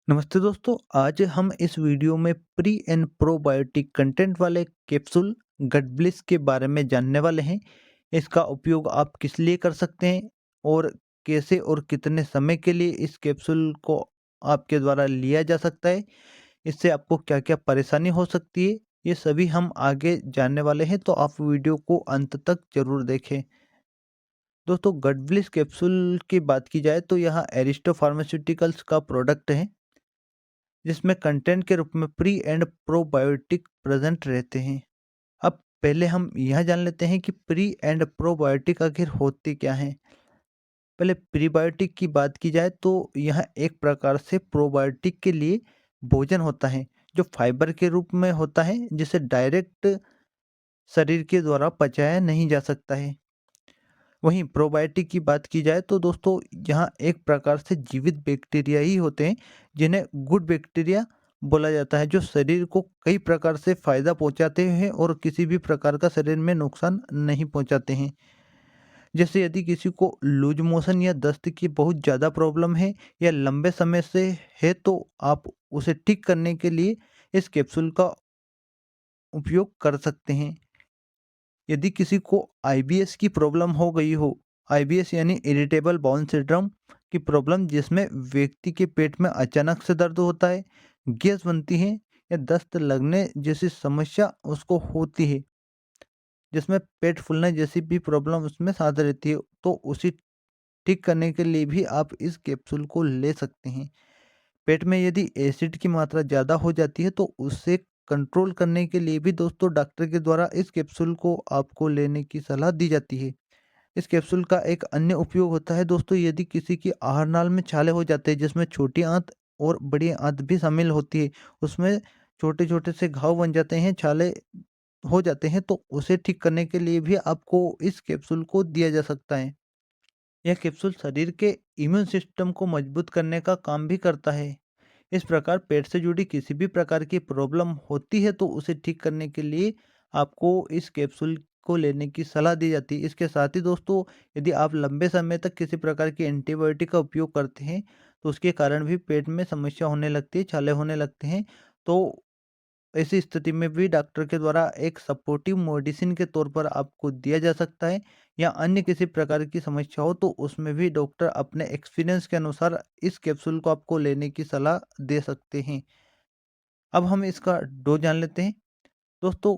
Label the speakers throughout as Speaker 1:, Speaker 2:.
Speaker 1: नमस्ते दोस्तों, आज हम इस वीडियो में प्री एंड प्रोबायोटिक कंटेंट वाले कैप्सूल गट ब्लिस के बारे में जानने वाले हैं। इसका उपयोग आप किस लिए कर सकते हैं और कैसे और कितने समय के लिए इस कैप्सूल को आपके द्वारा लिया जा सकता है। इससे आपको क्या-क्या परेशानी हो सकती है, ये सभी हम आगे जानने वाले हैं, तो आप वीडियो को अंत तक ज़रूर देखें। दोस्तों, गट ब्लिस कैप्सूल की बात की जाए तो यह एरिस्टो फार्मास्यूटिकल्स का प्रोडक्ट है, जिसमें कंटेंट के रूप में प्री एंड प्रोबायोटिक प्रेजेंट रहते हैं। अब पहले हम यह जान लेते हैं कि प्री एंड प्रोबायोटिक आखिर होते क्या हैं। पहले प्रीबायोटिक की बात की जाए तो यह एक प्रकार से प्रोबायोटिक के लिए भोजन होता है, जो फाइबर के रूप में होता है, जिसे डायरेक्ट शरीर के द्वारा पचाया नहीं जा सकता है। वहीं प्रोबायोटिक की बात की जाए तो दोस्तों, यहाँ एक प्रकार से जीवित बैक्टीरिया ही होते हैं, जिन्हें गुड बैक्टीरिया बोला जाता है, जो शरीर को कई प्रकार से फ़ायदा पहुँचाते हैं और किसी भी प्रकार का शरीर में नुकसान नहीं पहुँचाते हैं। जैसे यदि किसी को लूज मोशन या दस्त की बहुत ज़्यादा प्रॉब्लम है या लंबे समय से है, तो आप उसे ठीक करने के लिए इस कैप्सूल का उपयोग कर सकते हैं। यदि किसी को आईबीएस की प्रॉब्लम हो गई हो, आईबीएस यानी इरिटेबल बाउल सिंड्रोम की प्रॉब्लम, जिसमें व्यक्ति के पेट में अचानक से दर्द होता है, गैस बनती है या दस्त लगने जैसी समस्या उसको होती है, जिसमें पेट फूलने जैसी भी प्रॉब्लम उसमें साथ रहती है, तो उसे ठीक करने के लिए भी आप इस कैप्सूल को ले सकते हैं। पेट में यदि एसिड की मात्रा ज़्यादा हो जाती है, तो उससे कंट्रोल करने के लिए भी दोस्तों डॉक्टर के द्वारा इस कैप्सूल को आपको लेने की सलाह दी जाती है। इस कैप्सूल का एक अन्य उपयोग होता है दोस्तों, यदि किसी की आहार नाल में छाले हो जाते हैं, जिसमें छोटी आंत और बड़ी आंत भी शामिल होती है, उसमें छोटे-छोटे से घाव बन जाते हैं, छाले हो जाते हैं, तो उसे ठीक करने के लिए भी आपको इस कैप्सूल को दिया जा सकता है। यह कैप्सूल शरीर के इम्यून सिस्टम को मजबूत करने का काम भी करता है। इस प्रकार पेट से जुड़ी किसी भी प्रकार की प्रॉब्लम होती है, तो उसे ठीक करने के लिए आपको इस कैप्सूल को लेने की सलाह दी जाती है। इसके साथ ही दोस्तों, यदि आप लंबे समय तक किसी प्रकार की एंटीबायोटिक का उपयोग करते हैं, तो उसके कारण भी पेट में समस्या होने लगती है, छाले होने लगते हैं। तो ऐसी स्थिति में भी डॉक्टर के द्वारा एक सपोर्टिव मेडिसिन के तौर पर आपको दिया जा सकता है, या अन्य किसी प्रकार की समस्या हो, तो उसमें भी डॉक्टर अपने एक्सपीरियंस के अनुसार इस कैप्सूल को आपको लेने की सलाह दे सकते हैं। अब हम इसका डोज जान लेते हैं। दोस्तों,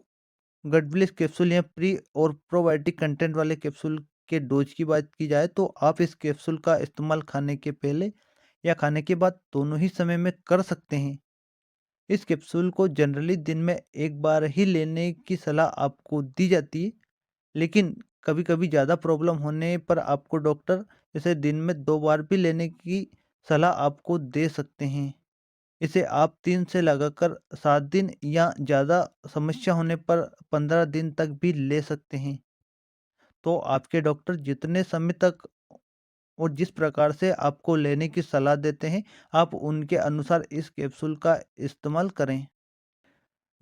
Speaker 1: गडबलिस कैप्सूल या प्री और प्रोबायोटिक कंटेंट वाले कैप्सूल के डोज की बात की जाए तो आप इस कैप्सूल का इस्तेमाल खाने के पहले या खाने के बाद दोनों ही समय में कर सकते हैं। इस कैप्सूल को जनरली दिन में एक बार ही लेने की सलाह आपको दी जाती है, लेकिन कभी-कभी ज़्यादा प्रॉब्लम होने पर आपको डॉक्टर इसे दिन में 2 बार भी लेने की सलाह आपको दे सकते हैं। इसे आप 3 से लगाकर 7 दिन या ज़्यादा समस्या होने पर 15 दिन तक भी ले सकते हैं। तो आपके डॉक्टर जितने समय तक और जिस प्रकार से आपको लेने की सलाह देते हैं, आप उनके अनुसार इस कैप्सूल का इस्तेमाल करें।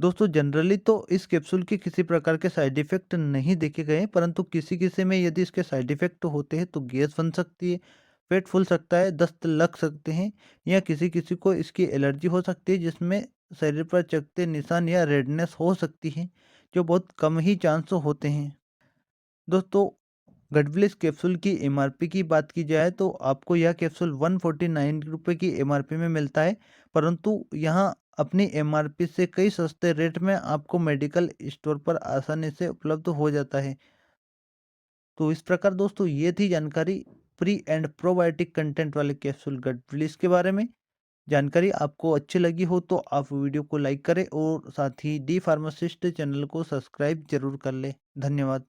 Speaker 1: दोस्तों, जनरली तो इस कैप्सूल के किसी प्रकार के साइड इफ़ेक्ट नहीं देखे गए हैं, परंतु किसी-किसी में यदि इसके साइड इफ़ेक्ट होते हैं, तो गैस बन सकती है, पेट फूल सकता है, दस्त लग सकते हैं, या किसी-किसी को इसकी एलर्जी हो सकती है, जिसमें शरीर पर चकत्ते निशान या रेडनेस हो सकती है, जो बहुत कम ही चांस होते हैं। दोस्तों, गडबलिस कैप्सूल की एमआरपी की बात की जाए तो आपको यह कैप्सूल ₹149 की एमआरपी में मिलता है, परंतु यहाँ अपनी एमआरपी से कई सस्ते रेट में आपको मेडिकल स्टोर पर आसानी से उपलब्ध हो जाता है। तो इस प्रकार दोस्तों, ये थी जानकारी प्री एंड प्रोबायोटिक कंटेंट वाले कैप्सूल गडबलिस के बारे में। जानकारी आपको अच्छी लगी हो तो आप वीडियो को लाइक करें और साथ ही डी फार्मासिस्ट चैनल को सब्सक्राइब जरूर कर लें। धन्यवाद।